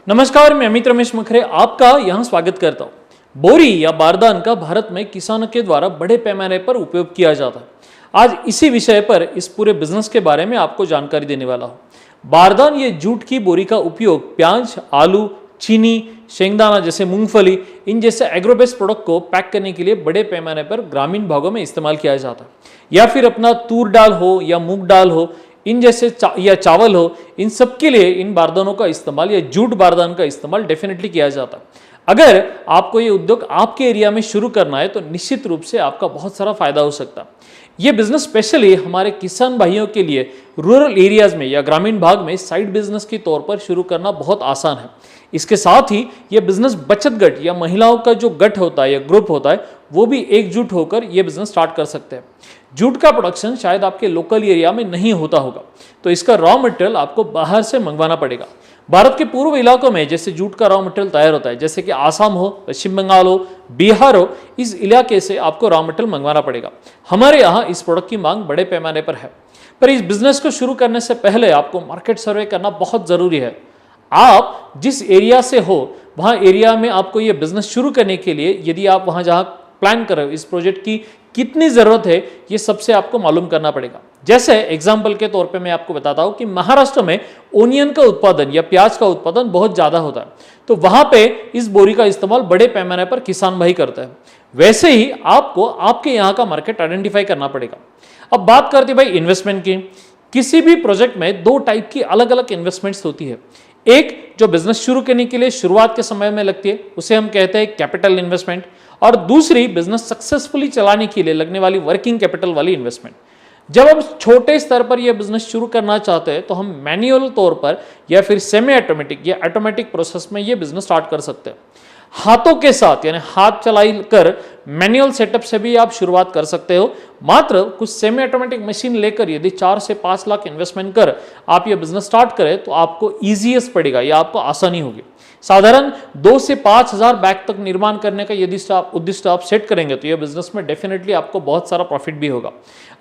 नमस्कार, मैं अमित रमेश मखरे आपका यहां स्वागत करता हूं। बोरी या बारदान का भारत में किसानों के द्वारा बड़े पैमाने पर उपयोग किया जाता है। आज इसी विषय पर इस पूरे बिजनेस के बारे में आपको जानकारी देने वाला हूं। बारदान ये जूट की बोरी का उपयोग प्याज, आलू, चीनी, शेंगदाना जैसे मूंगफली, इन जैसे एग्रोबेस्ड प्रोडक्ट को पैक करने के लिए बड़े पैमाने पर ग्रामीण भागों में इस्तेमाल किया जाता है। या फिर अपना तूर दाल हो या मूंग दाल हो, इन जैसे या चावल हो, इन सब के लिए इन बारदानों का इस्तेमाल या जूट बारदान का इस्तेमाल डेफिनेटली किया जाता है। अगर आपको ये उद्योग आपके एरिया में शुरू करना है तो निश्चित रूप से आपका बहुत सारा फायदा हो सकता है। ये बिजनेस स्पेशली हमारे किसान भाइयों के लिए रूरल एरियाज में या ग्रामीण भाग में साइड बिजनेस के तौर पर शुरू करना बहुत आसान है। इसके साथ ही ये बिजनेस बचत गट या महिलाओं का जो गट होता है या ग्रुप होता है, वो भी एकजुट होकर ये बिजनेस स्टार्ट कर सकते हैं। जूट का प्रोडक्शन शायद आपके लोकल एरिया में नहीं होता होगा, तो इसका रॉ मटेरियल आपको बाहर से मंगवाना पड़ेगा। भारत के पूर्व इलाकों में जैसे जूट का रॉ मटेरियल तैयार होता है, जैसे कि आसाम हो, पश्चिम बंगाल हो, बिहार हो, इस इलाके से आपको रॉ मटेरियल मंगवाना पड़ेगा। हमारे यहाँ इस प्रोडक्ट की मांग बड़े पैमाने पर है, पर इस बिजनेस को शुरू करने से पहले आपको मार्केट सर्वे करना बहुत जरूरी है। आप जिस एरिया से हो वहाँ एरिया में आपको ये बिजनेस शुरू करने के लिए यदि आप वहाँ जहाँ प्लान कर रहे हो इस प्रोजेक्ट की कितनी जरूरत है, ये सबसे आपको मालूम करना पड़ेगा। जैसे एग्जाम्पल के तौर पे मैं आपको बताता हूं कि महाराष्ट्र में ओनियन का उत्पादन या प्याज का उत्पादन बहुत ज्यादा होता है, तो वहां पे इस बोरी का इस्तेमाल बड़े पैमाने पर किसान भाई करते हैं। वैसे ही आपको आपके यहाँ का मार्केट आइडेंटिफाई करना पड़ेगा। अब बात करते भाई इन्वेस्टमेंट की। किसी भी प्रोजेक्ट में दो टाइप की अलग अलग इन्वेस्टमेंट्स होती है। एक जो बिजनेस शुरू करने के लिए शुरुआत के समय में लगती है, उसे हम कहते हैं कैपिटल इन्वेस्टमेंट, और दूसरी बिजनेस सक्सेसफुली चलाने के लिए लगने वाली वर्किंग कैपिटल वाली इन्वेस्टमेंट। जब हम छोटे स्तर पर यह बिजनेस शुरू करना चाहते हैं तो हम मैन्युअल तौर पर या फिर सेमी ऑटोमेटिक या ऑटोमेटिक प्रोसेस में यह बिजनेस स्टार्ट कर सकते हैं। हाथों के साथ यानी हाथ चलाई कर मैनुअल सेटअप से भी आप शुरुआत कर सकते हो। मात्र कुछ सेमी ऑटोमेटिक मशीन लेकर यदि 4 से 5 लाख इन्वेस्टमेंट कर आप ये बिजनेस स्टार्ट करें तो आपको ईजीएस्ट पड़ेगा या आपको आसानी होगी। साधारण 2 से 5 हजार बैग तक निर्माण करने का यदि उद्दिष्ट आप सेट करेंगे तो ये बिजनेस में डेफिनेटली आपको बहुत सारा प्रॉफिट भी होगा।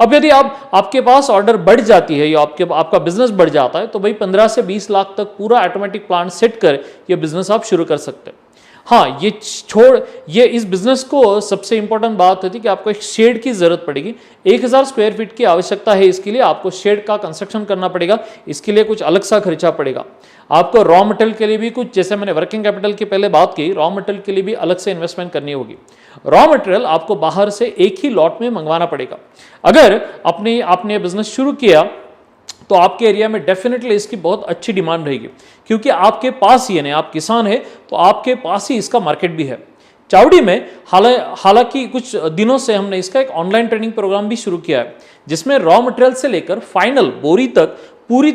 अब यदि आपके पास ऑर्डर बढ़ जाती है या आपका बिजनेस बढ़ जाता है तो भाई 15 से 20 लाख तक पूरा ऑटोमेटिक प्लांट सेट कर ये बिजनेस आप शुरू कर सकते हैं। हाँ, ये इस बिजनेस को सबसे इंपॉर्टेंट बात होती है कि आपको एक शेड की जरूरत पड़ेगी। 1000 स्क्वायर फीट की आवश्यकता है। इसके लिए आपको शेड का कंस्ट्रक्शन करना पड़ेगा। इसके लिए कुछ अलग सा खर्चा पड़ेगा। आपको रॉ मटेरियल के लिए भी कुछ, जैसे मैंने वर्किंग कैपिटल की पहले बात की, रॉ मटेरियल के लिए भी अलग से इन्वेस्टमेंट करनी होगी। रॉ मटेरियल आपको बाहर से एक ही लॉट में मंगवाना पड़ेगा। अगर आपने बिजनेस शुरू किया तो आपके एरिया में डेफिनेटली इसकी बहुत अच्छी डिमांड रहेगी, क्योंकि आपके पास ही, यानी आप किसान हैं तो आपके पास ही इसका मार्केट भी है। चावड़ी में हालांकि कुछ दिनों से हमने इसका एक ऑनलाइन ट्रेनिंग प्रोग्राम भी शुरू किया है, जिसमें रॉ मटेरियल से लेकर फाइनल बोरी तक पूरी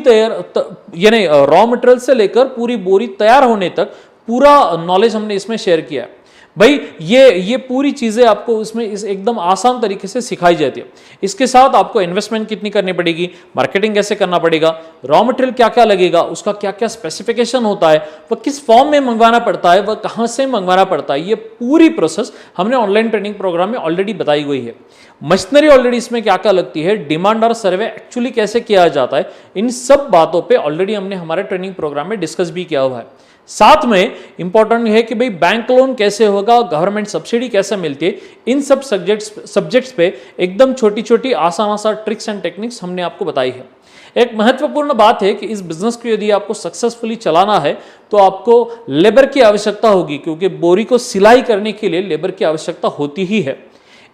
यानी रॉ मटेरियल से लेकर पूरी बोरी तैयार होने तक पूरा नॉलेज हमने इसमें शेयर किया है। भाई ये पूरी चीजें आपको उसमें एकदम आसान तरीके से सिखाई जाती है। इसके साथ आपको इन्वेस्टमेंट कितनी करनी पड़ेगी, मार्केटिंग कैसे करना पड़ेगा, रॉ मटेरियल क्या क्या लगेगा, उसका क्या क्या स्पेसिफिकेशन होता है, वह किस फॉर्म में मंगवाना पड़ता है, वह कहाँ से मंगवाना पड़ता है, ये पूरी प्रोसेस हमने ऑनलाइन ट्रेनिंग प्रोग्राम में ऑलरेडी बताई गई है। मशीनरी ऑलरेडी इसमें क्या क्या लगती है, डिमांड और सर्वे एक्चुअली कैसे किया जाता है, इन सब बातों पर ऑलरेडी हमने हमारे ट्रेनिंग प्रोग्राम में डिस्कस भी किया हुआ है। साथ में इंपॉर्टेंट है कि भाई बैंक लोन कैसे होगा, गवर्नमेंट सब्सिडी कैसे मिलती है, इन सब सब्जेक्ट्स पे एकदम छोटी छोटी आसान ट्रिक्स एंड टेक्निक्स हमने आपको बताई है। एक महत्वपूर्ण बात है कि इस बिजनेस को यदि आपको सक्सेसफुली चलाना है तो आपको लेबर की आवश्यकता होगी, क्योंकि बोरी को सिलाई करने के लिए लेबर की आवश्यकता होती ही है।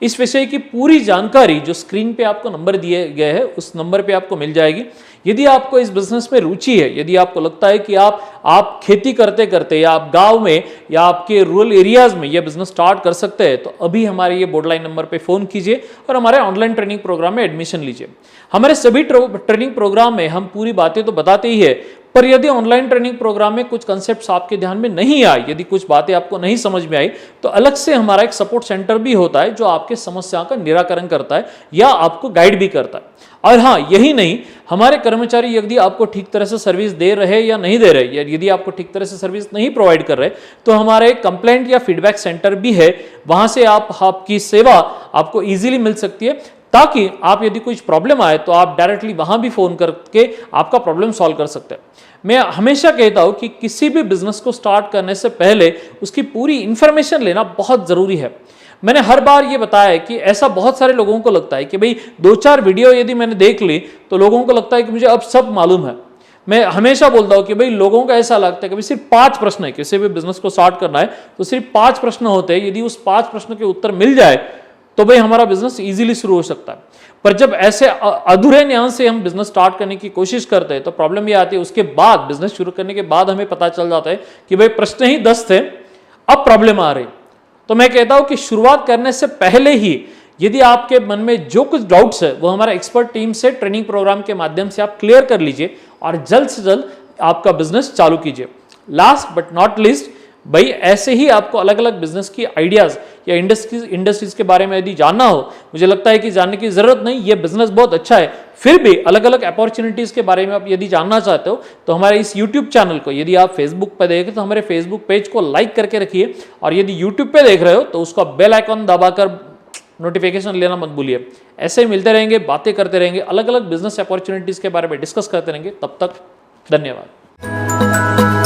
इस विषय की पूरी जानकारी जो स्क्रीन पे आपको नंबर दिए गए हैं उस नंबर पे आपको मिल जाएगी। यदि आपको इस बिजनेस में रुचि है, यदि आपको लगता है कि आप खेती करते करते या आप गांव में या आपके रूरल एरियाज में यह बिजनेस स्टार्ट कर सकते हैं, तो अभी हमारे ये बोर्ड लाइन नंबर पे फोन कीजिए और हमारे ऑनलाइन ट्रेनिंग प्रोग्राम में एडमिशन लीजिए। हमारे सभी ट्रेनिंग प्रोग्राम में हम पूरी बातें तो बताते ही है, पर यदि ऑनलाइन ट्रेनिंग प्रोग्राम में कुछ कंसेप्ट्स आपके ध्यान में नहीं आए, यदि कुछ बातें आपको नहीं समझ में आई, तो अलग से हमारा एक सपोर्ट सेंटर भी होता है जो आपके समस्या का निराकरण करता है या आपको गाइड भी करता है। और हाँ, यही नहीं, हमारे कर्मचारी यदि आपको ठीक तरह से सर्विस दे रहे या नहीं दे रहे, यदि आपको ठीक तरह से सर्विस नहीं प्रोवाइड कर रहे, तो हमारे कंप्लेंट या फीडबैक सेंटर भी है। वहां से आपकी सेवा आपको इजीली मिल सकती है, ताकि आप यदि कुछ प्रॉब्लम आए तो आप डायरेक्टली वहां भी फोन करके आपका प्रॉब्लम सॉल्व कर सकते हैं। मैं हमेशा कहता हूं कि किसी भी बिजनेस को स्टार्ट करने से पहले उसकी पूरी इंफॉर्मेशन लेना बहुत जरूरी है। मैंने हर बार ये बताया है कि ऐसा बहुत सारे लोगों को लगता है कि भाई 2-4 वीडियो यदि मैंने देख ली तो लोगों को लगता है कि मुझे अब सब मालूम है। मैं हमेशा बोलता हूं कि भाई लोगों को ऐसा लगता है कि भाई सिर्फ 5 प्रश्न है, किसी भी बिजनेस को स्टार्ट करना है तो सिर्फ 5 प्रश्न होते हैं, यदि उस 5 प्रश्न के उत्तर मिल जाए तो भाई हमारा बिजनेस इजीली शुरू हो सकता है। पर जब ऐसे अधूरे ज्ञान से हम बिजनेस स्टार्ट करने की कोशिश करते हैं तो प्रॉब्लम ये आती है, उसके बाद बिजनेस शुरू करने के बाद हमें पता चल जाता है कि भाई प्रश्न ही 10 थे, अब प्रॉब्लम आ रही। तो मैं कहता हूं कि शुरुआत करने से पहले ही यदि आपके मन में जो कुछ डाउट्स है वो हमारा एक्सपर्ट टीम से ट्रेनिंग प्रोग्राम के माध्यम से आप क्लियर कर लीजिए और जल्द से जल्द आपका बिजनेस चालू कीजिए। लास्ट बट नॉट लीस्ट, भाई ऐसे ही आपको अलग अलग बिजनेस की आइडियाज या इंडस्ट्रीज के बारे में यदि जानना हो, मुझे लगता है कि जानने की जरूरत नहीं, ये बिजनेस बहुत अच्छा है, फिर भी अलग अलग अपॉर्चुनिटीज के बारे में आप यदि जानना चाहते हो तो हमारे इस यूट्यूब चैनल को, यदि आप फेसबुक पर देखें तो हमारे फेसबुक पेज को लाइक करके रखिए, और यदि यूट्यूब पे देख रहे हो तो उसका बेल आइकॉन दबाकर नोटिफिकेशन लेना मत भूलिए। ऐसे ही मिलते रहेंगे, बातें करते रहेंगे, अलग अलग बिजनेस अपॉर्चुनिटीज के बारे में डिस्कस करते रहेंगे। तब तक धन्यवाद।